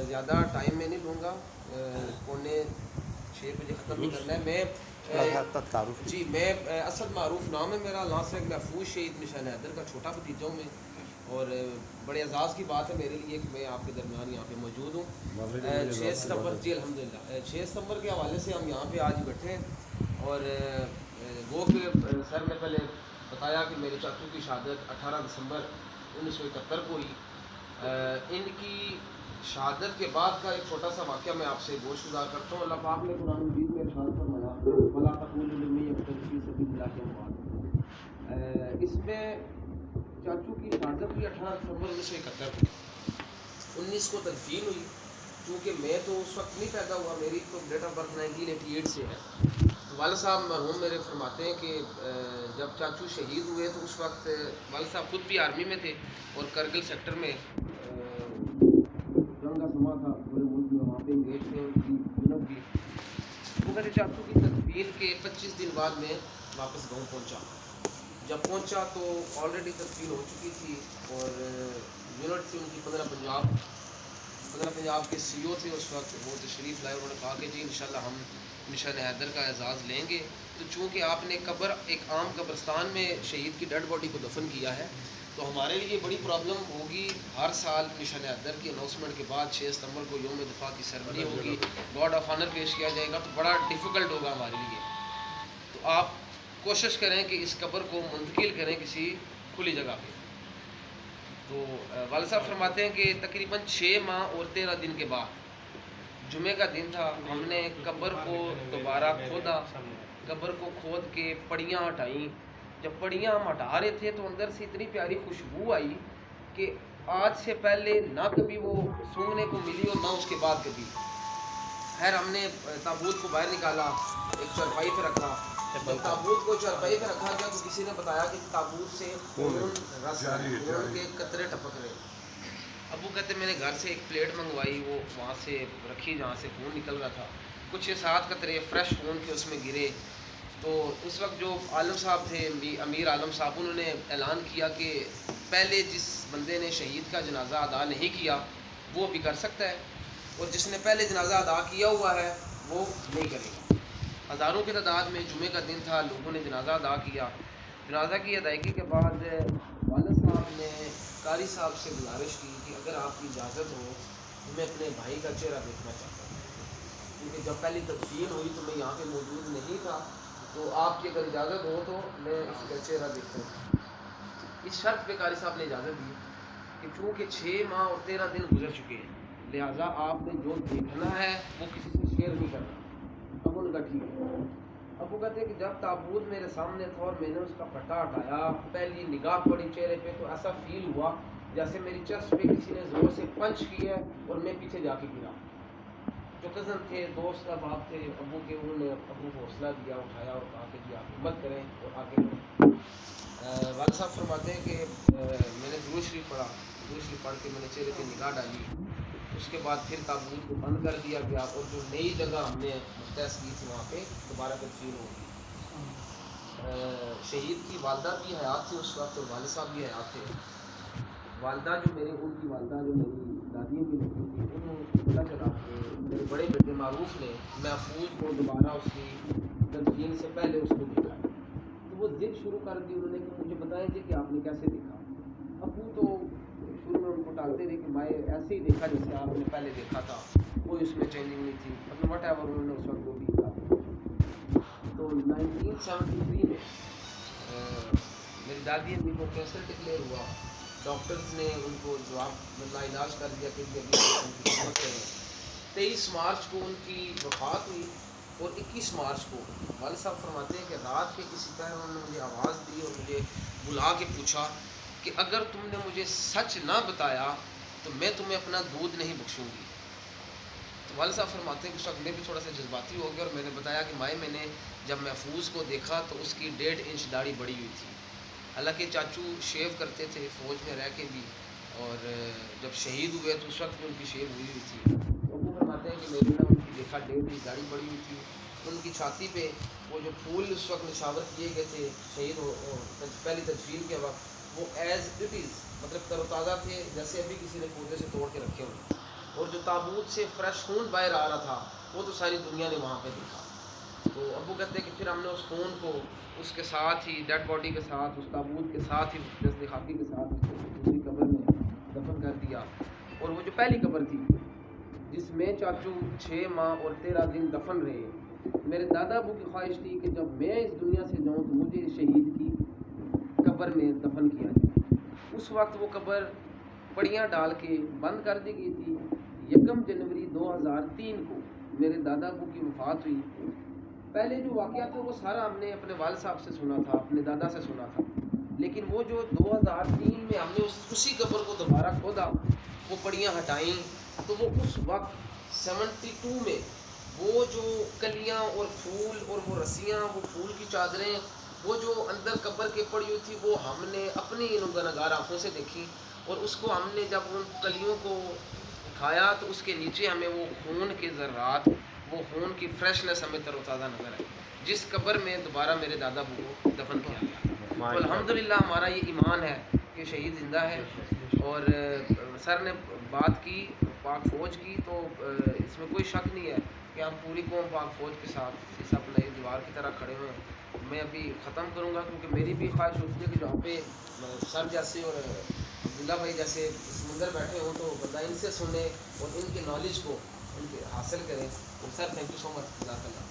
زیادہ ٹائم میں نہیں لوں گا، 5:45 بجے ختم نہیں کرنا ہے. جی میں اسد معروف نام ہے میرا، ناصر محفوظ شہید نشان حیدر کا چھوٹا بھتیجا ہوں میں، اور بڑے اعزاز کی بات ہے میرے لیے کہ میں آپ کے درمیان یہاں پہ موجود ہوں. 6 ستمبر جی الحمدللہ 6 ستمبر کے حوالے سے ہم یہاں پہ آج بیٹھے ہیں، اور وہ کہ سر نے پہلے بتایا کہ میرے چاچو کی شہادت 18 دسمبر 1971 کو ہوئی. ان کی شہادت کے بعد کا ایک چھوٹا سا واقعہ میں آپ سے گوش گزار کرتا ہوں. اللہ پاک نے قرآن مجید میں ارشاد فرمایا وَلَا تَقُولُوا لِمَن يَقْتُلُ فِي سَبِيلِ اللَّهِ أَمْوَاتٌ. اس میں چاچو کی شہادت ہوئی 18 دسمبر 1971 کو. 19 کو تدفین ہوئی. چونکہ میں تو اس وقت نہیں پیدا ہوا، میری تو ڈیٹ آف برتھ 1988 سے ہے. والد صاحب مرحوم میرے فرماتے ہیں کہ جب چاچو شہید ہوئے تو اس وقت والد صاحب خود بھی آرمی میں تھے، اور کرگل سیکٹر میں جنگ کا سما تھا پورے ملک میں، وہاں پہ انگیج تھے ان کی یونٹ بھی. وہ میرے چاچو کی تدفین کے 25 دن بعد میں واپس گاؤں پہنچا. جب پہنچا تو آلریڈی تدفین ہو چکی تھی، اور یونٹ تھی ان کی 15 پنجاب کے سی او تھے اس وقت، وہ تشریف لائے. انہوں نے کہا کہ جی انشاءاللہ ہم نشان حیدر کا اعزاز لیں گے. تو چونکہ آپ نے قبر ایک عام قبرستان میں شہید کی ڈیڈ باڈی کو دفن کیا ہے، تو ہمارے لیے بڑی پرابلم ہوگی. ہر سال نشان حیدر کی اناؤنسمنٹ کے بعد 6 ستمبر کو یوم دفاع کی سرمنی ہوگی، گارڈ آف آنر پیش کیا جائے گا، تو بڑا ڈیفیکلٹ ہوگا ہمارے لیے. تو آپ کوشش کریں کہ اس قبر کو منتقل کریں کسی کھلی جگہ پہ. تو والد صاحب فرماتے ہیں کہ تقریباً 6 ماہ اور 13 دن کے بعد جمعے کا دن تھا، ہم نے قبر کو دوبارہ کھودا. قبر کو کھود کے پڑیاں ہٹائیں. جب پڑیاں ہم ہٹا رہے تھے تو اندر سے اتنی پیاری خوشبو آئی کہ آج سے پہلے نہ کبھی وہ سونگنے کو ملی اور نہ اس کے بعد کبھی. خیر ہم نے تابوت کو باہر نکالا، ایک چارپائی پہ رکھا. جب تابوت کو چارپائی پہ رکھا گیا تو کسی نے بتایا کہ تابوت سے خون کے قطرے ٹپک رہے. ابو کہتے میں نے گھر سے ایک پلیٹ منگوائی، وہ وہاں سے رکھی جہاں سے خون نکل رہا تھا. کچھ 7 قطرے فریش خون کے اس میں گرے. تو اس وقت جو عالم صاحب تھے، امیر عالم صاحب، انہوں نے اعلان کیا کہ پہلے جس بندے نے شہید کا جنازہ ادا نہیں کیا وہ بھی کر سکتا ہے، اور جس نے پہلے جنازہ ادا کیا ہوا ہے وہ نہیں کرے گا. ہزاروں کی تعداد میں جمعے کا دن تھا، لوگوں نے جنازہ ادا کیا. جنازہ کی ادائیگی کے بعد والد صاحب نے قاری صاحب سے گزارش کی کہ اگر آپ کی اجازت ہو تو میں اپنے بھائی کا چہرہ دیکھنا چاہتا ہوں، کیونکہ جب پہلی تدفین ہوئی تو میں یہاں پہ موجود نہیں تھا، تو آپ کی اگر اجازت ہو تو میں اس کا چہرہ دیکھوں. اس شرط پہ قاری صاحب نے اجازت دی کہ چونکہ 6 ماہ اور 13 دن گزر چکے ہیں، لہٰذا آپ نے جو دیکھنا ہے وہ کسی سے شیئر نہیں کرنا. اب ان کا ٹھیک ہے. اب وہ کہتے ہیں کہ جب تابوت میرے سامنے تھا اور میں نے اس کا پٹا ہٹایا، پہلی نگاہ پڑی چہرے پہ تو ایسا فیل ہوا جیسے میری چیسٹ پہ کسی نے زور سے پنچ کی ہے اور میں پیچھے جا کے گرا. جو کزن تھے، دوست احباب تھے ابو کے، انہوں نے ابو کو حوصلہ دیا، اٹھایا اور کہا کہ جی آپ ہمت کریں اور آگے بڑھیں. والد صاحب فرماتے ہیں کہ میں نے درود شریف پڑھا. درود شریف پڑھ کے میں نے چہرے پہ نگاہ ڈالی. اس کے بعد پھر تابوت کو بند کر دیا گیا، اور جو نئی جگہ ہم نے مختص کی تھی وہاں پہ دوبارہ تدفین ہوگی. شہید کی والدہ بھی حیات تھی اس وقت، اور والد صاحب بھی حیات تھے. والدہ جو میری، ان کی والدہ جو میری دادی کی لڑکی تھی، انہوں نے پتہ چلا کہ میرے بڑے بیٹے معروف نے محفوظ کو دوبارہ اس کی تدفین سے پہلے اس کو دیکھا. تو وہ ضد شروع کر دی. انہوں نے کہ مجھے بتائیں جی کہ آپ نے کیسے دیکھا. ابو تو شروع میں ان کو ٹالتے رہے کہ میں ایسے ہی دیکھا جیسے آپ نے پہلے دیکھا تھا، کوئی اس میں چینجنگ نہیں تھی، مطلب وٹ ایور انہوں نے اس وقت وہ بھی کہا. تو 1973 میں میری دادی امی کو کینسر ڈکلیئر ہوا. ڈاکٹرز نے ان کو جواب علاج کر دیا کہ ابھی ان کی قسمت ہے. 23 مارچ کو ان کی وفات ہوئی، اور 21 مارچ کو والد صاحب فرماتے ہیں کہ رات کے کسی طرح انہوں نے مجھے آواز دی اور مجھے بلا کے پوچھا کہ اگر تم نے مجھے سچ نہ بتایا تو میں تمہیں اپنا دودھ نہیں بخشوں گی. تو والد صاحب فرماتے ہیں کہ اس وقت میں بھی تھوڑا سا جذباتی ہو گیا، اور میں نے بتایا کہ میں نے جب محفوظ کو دیکھا تو اس کی 1.5 انچ داڑھی بڑی ہوئی تھی. حالانکہ چاچو شیو کرتے تھے فوج میں رہ کے بھی، اور جب شہید ہوئے تو اس وقت بھی ان کی شیو ہوئی تھی. تو وہ فرماتے ہیں کہ میں نے ان کی دیکھا 1.5 انچ داڑھی بڑی ہوئی تھی. ان کی چھاتی پہ وہ جو پھول اس وقت نشاور کیے گئے تھے شہید پہلی تدفین کے وقت، وہ ایز اٹ از مطلب تر و تازہ تھے، جیسے ابھی کسی نے پودے سے توڑ کے رکھے ہوئے. اور جو تابوت سے فریش خون باہر آ رہا تھا وہ تو ساری دنیا نے وہاں پہ دیکھا. تو ابو کہتے ہیں کہ پھر ہم نے اس خون کو اس کے ساتھ ہی ڈیڈ باڈی کے ساتھ اس تابوت کے ساتھ ہی جسد خاکی کے ساتھ اس کو دوسری قبر میں دفن کر دیا. اور وہ جو پہلی قبر تھی جس میں چاچو 6 ماہ اور 13 دن دفن رہے, میرے دادا ابو کی خواہش تھی کہ جب میں اس دنیا سے جاؤں تو مجھے شہید کی قبر میں دفن کیا جائے. اس وقت وہ قبر پڑیاں ڈال کے بند کر دی گئی تھی. 1 جنوری 2003 کو میرے دادا ابو کی وفات ہوئی. پہلے جو واقعہ تھا وہ سارا ہم نے اپنے والد صاحب سے سنا تھا, اپنے دادا سے سنا تھا, لیکن وہ جو 2003 میں ہم نے اسی قبر کو دوبارہ کھودا, وہ پڑیاں ہٹائیں, تو وہ اس وقت 72 میں وہ جو کلیاں اور پھول اور وہ رسیاں, وہ پھول کی چادریں, وہ جو اندر قبر کے پڑی ہوئی تھی, وہ ہم نے اپنی نگہدار آنکھوں سے دیکھی. اور اس کو ہم نے جب ان کلیوں کو اٹھایا تو اس کے نیچے ہمیں وہ خون کے ذرات, وہ خون کی فریشنس ہمیں تر و تازہ نظر آئی, جس قبر میں دوبارہ میرے دادا ابو کو دفن کیا گیا. تو الحمدللہ ہمارا یہ ایمان ہے کہ شہید زندہ ہے. اور سر نے بات کی پاک فوج کی, تو اس میں کوئی شک نہیں ہے کہ ہم پوری قوم پاک فوج کے ساتھ اس اپنے دیوار کی طرح کھڑے ہوئے ہیں. میں ابھی ختم کروں گا کیونکہ میری بھی خواہش ہوتی ہے کہ جہاں پہ سر جیسے اور عبداللہ بھائی جیسے سمندر بیٹھے ہوں تو بندہ ان سے سنے اور ان کے نالج کو ان کے حاصل کریں. سر تھینک یو سو مچ. جزاک اللہ.